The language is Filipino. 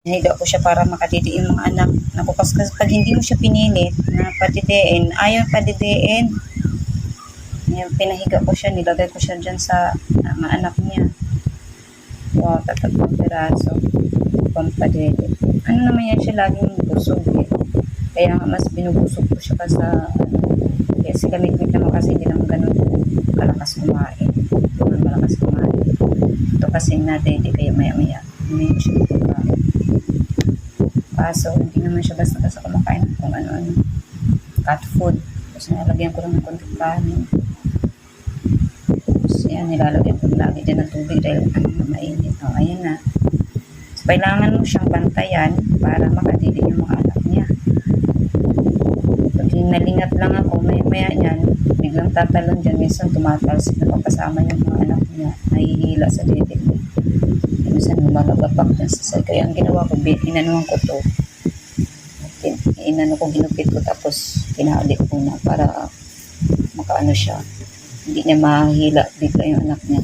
Hiniga ko siya para makadidi yung mga anak. Naku, kasi pag hindi mo siya pinilit na padidiin, ayaw padidiin. Pinahiga ko siya, nilagay ko siya dyan sa mga anak niya. Wow, 3 piraso. Pampadede. Ano naman yan siya, laging busog eh. Kaya mas binubusog ko siya sa kaya si gamit-gamit naman kasi hindi naman ganun kalakas kumain. Naman malakas kumain. Ito kasi nadede kaya maya-maya. Hindi ko siya kumakain. Kaso, hindi naman siya basta-basta kumakain kung ano-ano. Cat food. Tapos nalagyan ko lang ng konting kanin. Tapos yan, nilalagyan ko lagi dyan ng tubig dahil mainit. O, ayan na. So, kailangan mo siyang bantayan para makadili yung mga anak niya. Pag nalingat lang ako, maya yan, biglang tatalon dyan. Minsan tumatalsik na kasama yung mga anak niya. Nahihila sa dede niya. Minsan lumalagapak dyan sa side. Kaya ang ginawa ko, inanuhan ko to. Ginupit ko tapos pinahalik ko na para makaano siya. Hindi niya mahila bigla yung anak niya.